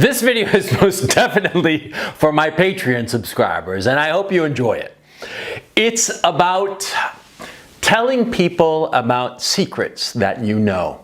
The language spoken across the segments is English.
This video is most definitely for my Patreon subscribers, and I hope you enjoy it. It's about telling people about secrets that you know.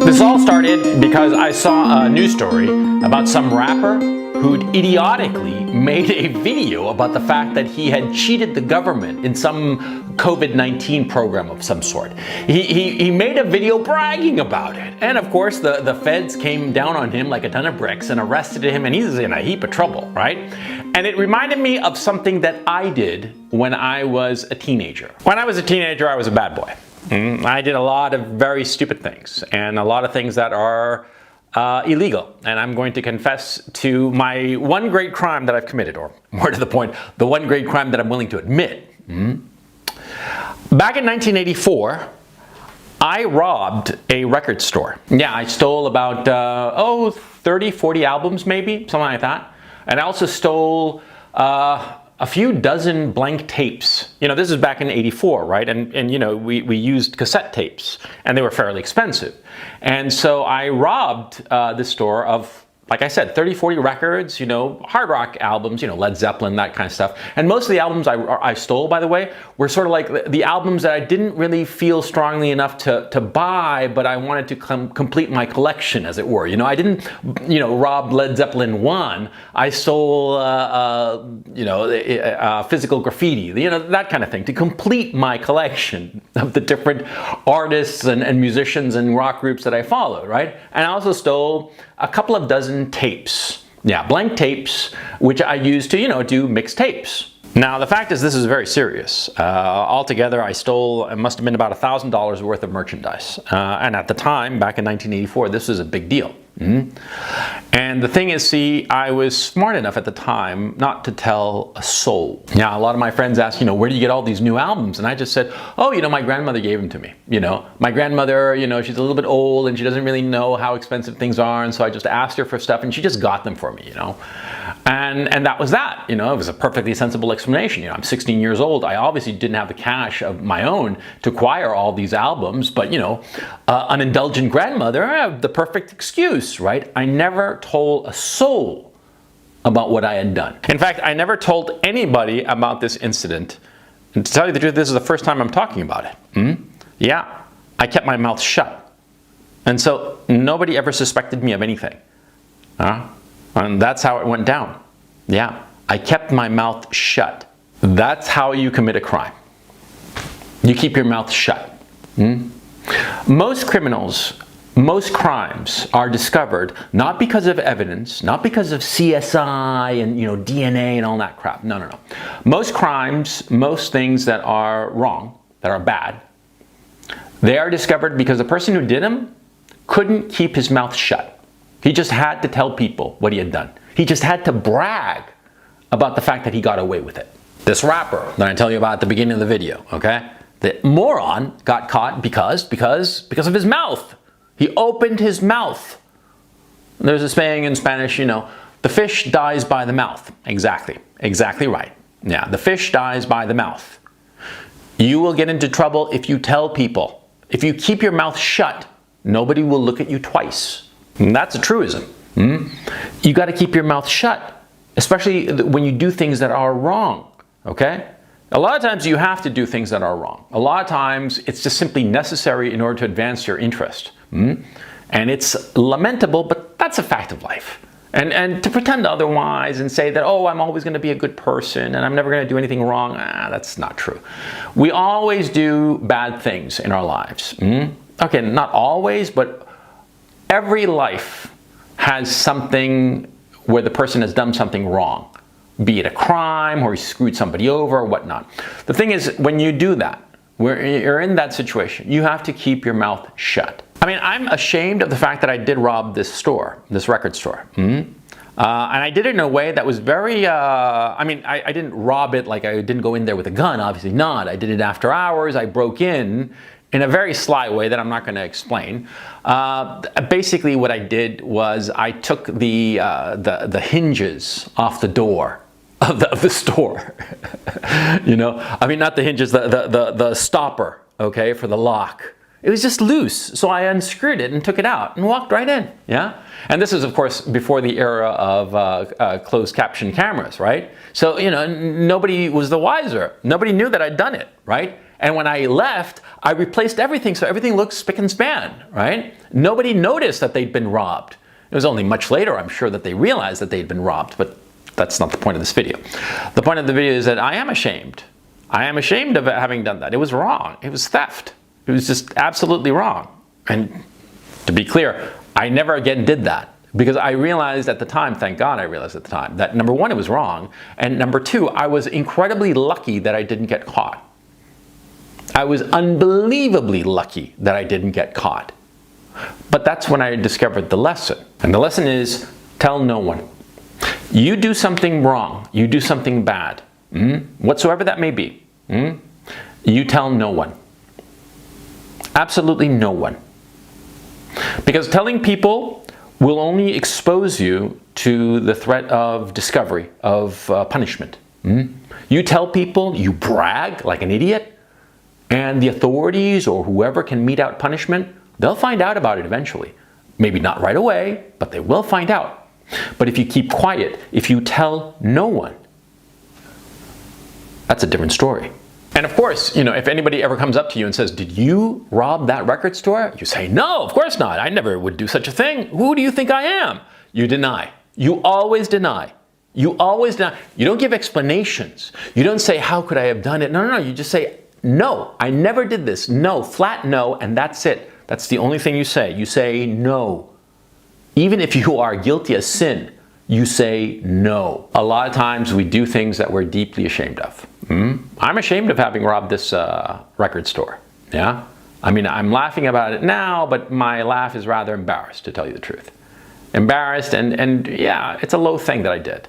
This all started because I saw a news story about some rapper who'd idiotically made a video about the fact that he had cheated the government in some COVID-19 program of some sort. He made a video bragging about it. And of course, the feds came down on him like a ton of bricks and arrested him, and he's in a heap of trouble, right? And it reminded me of something that I did when I was a teenager. When I was a teenager, I was a bad boy. I did a lot of very stupid things and a lot of things that are illegal, and I'm going to confess to my one great crime that I've committed, or more to the point, the one great crime that I'm willing to admit. Back in 1984, I robbed a record store. Yeah, I stole about 30, 40 albums maybe, something like that. And I also stole a few dozen blank tapes. You know, this is back in '84, right? And you know, we used cassette tapes, and they were fairly expensive. And so I robbed this store of, like I said, 30, 40 records, you know, hard rock albums, you know, Led Zeppelin, that kind of stuff. And most of the albums I stole, by the way, were sort of like the albums that I didn't really feel strongly enough to buy, but I wanted to complete my collection, as it were. You know, I didn't, you know, rob Led Zeppelin 1. I stole, you know, physical graffiti, you know, that kind of thing, to complete my collection of the different artists and musicians and rock groups that I followed, right? And I also stole a couple of dozen tapes. Yeah, blank tapes, which I used to, you know, do mixed tapes. Now, the fact is, this is very serious. Altogether, I stole, it must have been about $1,000 worth of merchandise. And at the time, back in 1984, this was a big deal. And the thing is, see, I was smart enough at the time not to tell a soul. Yeah, a lot of my friends asked, you know, where do you get all these new albums? And I just said, oh, you know, my grandmother gave them to me. You know, my grandmother, you know, she's a little bit old and she doesn't really know how expensive things are. And so I just asked her for stuff and she just got them for me, you know. And that was that, you know, it was a perfectly sensible explanation. You know, I'm 16 years old. I obviously didn't have the cash of my own to acquire all these albums, but, you know, an indulgent grandmother, the perfect excuse, right? I never told a soul about what I had done. In fact, I never told anybody about this incident. And to tell you the truth, this is the first time I'm talking about it. Yeah, I kept my mouth shut. And so nobody ever suspected me of anything. And that's how it went down. Yeah, I kept my mouth shut. That's how you commit a crime. You keep your mouth shut. Most criminals, most crimes are discovered not because of evidence, not because of CSI and, you know, DNA and all that crap. No, no, no. Most crimes, most things that are wrong, that are bad, they are discovered because the person who did them couldn't keep his mouth shut. He just had to tell people what he had done. He just had to brag about the fact that he got away with it. This rapper that I tell you about at the beginning of the video, okay? The moron got caught because of his mouth. He opened his mouth. There's a saying in Spanish, you know, the fish dies by the mouth. Exactly right. Yeah, the fish dies by the mouth. You will get into trouble if you tell people. If you keep your mouth shut, nobody will look at you twice. And that's a truism. You got to keep your mouth shut, especially when you do things that are wrong, okay? A lot of times you have to do things that are wrong. A lot of times it's just simply necessary in order to advance your interest. And it's lamentable, but that's a fact of life. And to pretend otherwise and say that, oh, I'm always going to be a good person and I'm never going to do anything wrong, that's not true. We always do bad things in our lives. Okay, not always, but every life has something where the person has done something wrong, be it a crime or he screwed somebody over or whatnot. The thing is, when you do that, when you're in that situation, you have to keep your mouth shut. I mean, I'm ashamed of the fact that I did rob this store, this record store. And I did it in a way that was very, I mean, I didn't rob it like I didn't go in there with a gun, obviously not. I did it after hours. I broke in a very sly way that I'm not going to explain. Basically what I did was I took the hinges off the door. of the store. You know, I mean, not the hinges, the stopper, okay, for the lock. It was just loose, so I unscrewed it and took it out and walked right in, yeah? And this is, of course, before the era of closed caption cameras, right? So, you know, nobody was the wiser. Nobody knew that I'd done it, right? And when I left, I replaced everything so everything looked spick and span, right? Nobody noticed that they'd been robbed. It was only much later, I'm sure, that they realized that they'd been robbed, but that's not the point of this video. The point of the video is that I am ashamed. I am ashamed of having done that. It was wrong. It was theft. It was just absolutely wrong. And to be clear, I never again did that because I realized at the time, thank God I realized at the time, that number one, it was wrong. And number two, I was incredibly lucky that I didn't get caught. I was unbelievably lucky that I didn't get caught. But that's when I discovered the lesson. And the lesson is, tell no one. You do something wrong, you do something bad, whatsoever that may be, you tell no one. Absolutely no one. Because telling people will only expose you to the threat of discovery, of punishment. You tell people, you brag like an idiot, and the authorities or whoever can mete out punishment, they'll find out about it eventually. Maybe not right away, but they will find out. But if you keep quiet, if you tell no one, that's a different story. And of course, you know, if anybody ever comes up to you and says, did you rob that record store? You say, no, of course not. I never would do such a thing. Who do you think I am? You deny. You always deny. You always deny. You don't give explanations. You don't say, how could I have done it? No, no, no. You just say, no, I never did this. No, flat no, and that's it. That's the only thing you say. You say no. Even if you are guilty of sin, you say no. A lot of times we do things that we're deeply ashamed of. I'm ashamed of having robbed this record store. Yeah? I mean, I'm laughing about it now, but my laugh is rather embarrassed, to tell you the truth. Embarrassed, and yeah, it's a low thing that I did.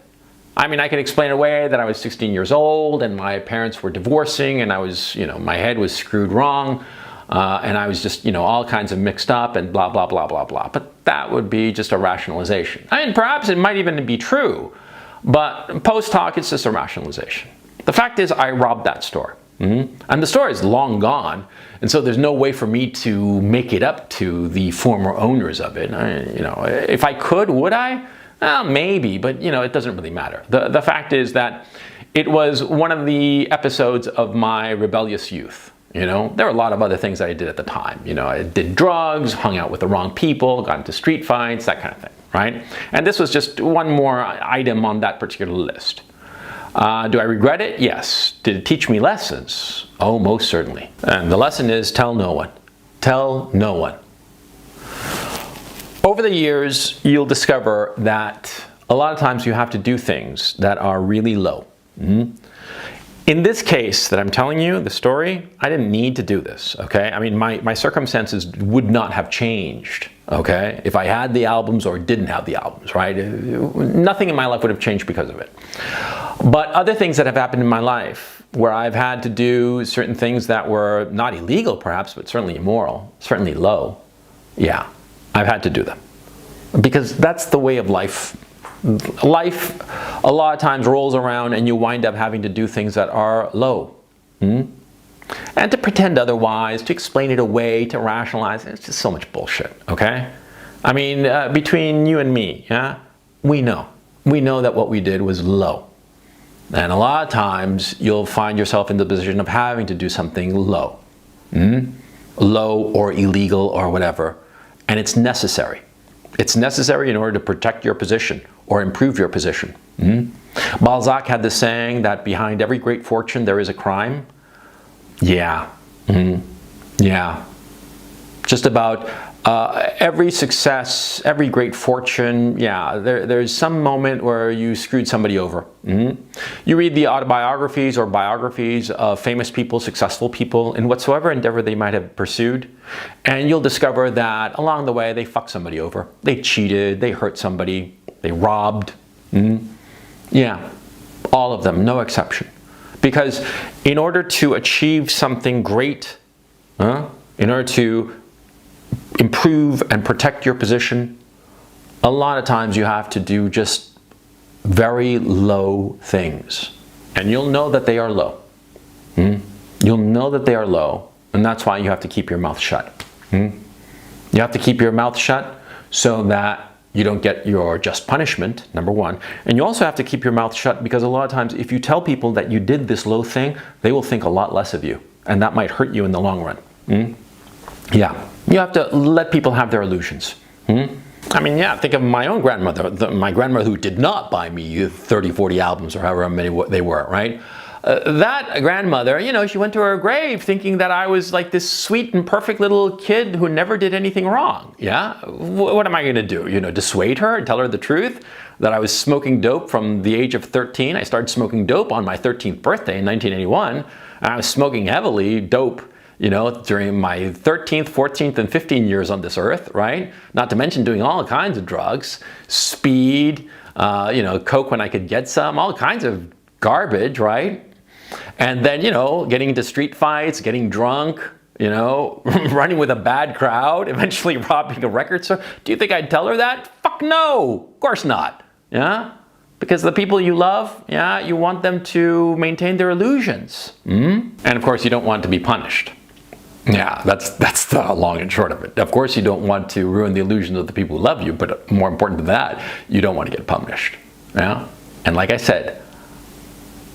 I mean, I can explain away that I was 16 years old and my parents were divorcing and I was, you know, my head was screwed wrong. And I was just, you know, all kinds of mixed up and blah, blah, blah, blah, blah. But that would be just a rationalization. I mean, perhaps it might even be true, but post hoc, it's just a rationalization. The fact is, I robbed that store. And the store is long gone. And so there's no way for me to make it up to the former owners of it. You know, if I could, would I? Well, maybe, but, you know, it doesn't really matter. The fact is that it was one of the episodes of my rebellious youth. You know, there were a lot of other things that I did at the time. You know, I did drugs, hung out with the wrong people, got into street fights, that kind of thing, right? And this was just one more item on that particular list. Do I regret it? Yes. Did it teach me lessons? Oh, most certainly. And the lesson is tell no one. Tell no one. Over the years, you'll discover that a lot of times you have to do things that are really low. In this case that I'm telling you, the story, I didn't need to do this, okay? I mean, my circumstances would not have changed, okay? If I had the albums or didn't have the albums, right? Nothing in my life would have changed because of it. But other things that have happened in my life where I've had to do certain things that were not illegal perhaps, but certainly immoral, certainly low, yeah, I've had to do them. Because that's the way of life. Life a lot of times rolls around and you wind up having to do things that are low. And to pretend otherwise, to explain it away, to rationalize, it's just so much bullshit, okay? I mean, between you and me, yeah, we know. We know that what we did was low. And a lot of times you'll find yourself in the position of having to do something low. Low or illegal or whatever. And it's necessary. It's necessary in order to protect your position or improve your position. Balzac had this saying that behind every great fortune there is a crime. Yeah. Yeah. Just about every success, every great fortune, yeah, there's some moment where you screwed somebody over. You read the autobiographies or biographies of famous people, successful people, in whatsoever endeavor they might have pursued, and you'll discover that along the way they fucked somebody over. They cheated, they hurt somebody, they robbed. Yeah, all of them, no exception. Because in order to achieve something great, in order to improve and protect your position, a lot of times you have to do just very low things. And you'll know that they are low. You'll know that they are low, and that's why you have to keep your mouth shut. You have to keep your mouth shut so that you don't get your just punishment, number one. And you also have to keep your mouth shut because a lot of times if you tell people that you did this low thing, they will think a lot less of you. And that might hurt you in the long run. Yeah, you have to let people have their illusions. I mean, yeah, think of my own grandmother, my grandmother who did not buy me 30, 40 albums or however many they were, right? That grandmother, you know, she went to her grave thinking that I was like this sweet and perfect little kid who never did anything wrong. Yeah? What am I going to do? You know, dissuade her and tell her the truth? That I was smoking dope from the age of 13. I started smoking dope on my 13th birthday in 1981. And I was smoking heavily dope, you know, during my 13th, 14th, and 15 years on this earth, right? Not to mention doing all kinds of drugs, speed, you know, coke when I could get some, all kinds of garbage, right? And then, you know, getting into street fights, getting drunk, you know, running with a bad crowd, eventually robbing a record store. Do you think I'd tell her that? Fuck no, of course not, yeah? Because the people you love, yeah, you want them to maintain their illusions. And of course, you don't want to be punished. Yeah, that's the long and short of it. Of course, you don't want to ruin the illusions of the people who love you, but more important than that, you don't want to get punished. Yeah? And like I said,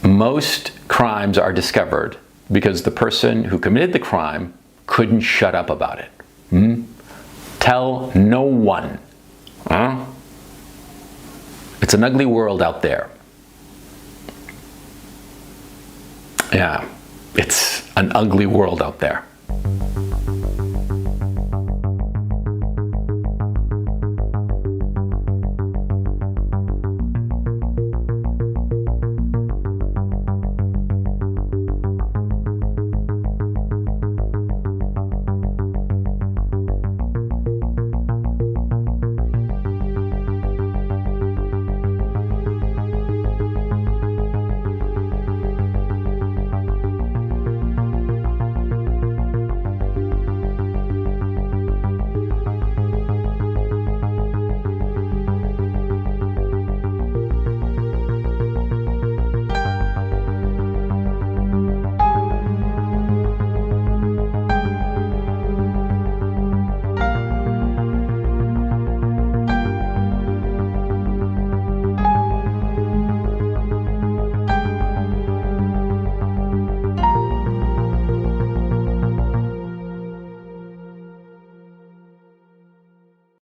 most crimes are discovered because the person who committed the crime couldn't shut up about it. Tell no one. It's an ugly world out there. Yeah, it's an ugly world out there.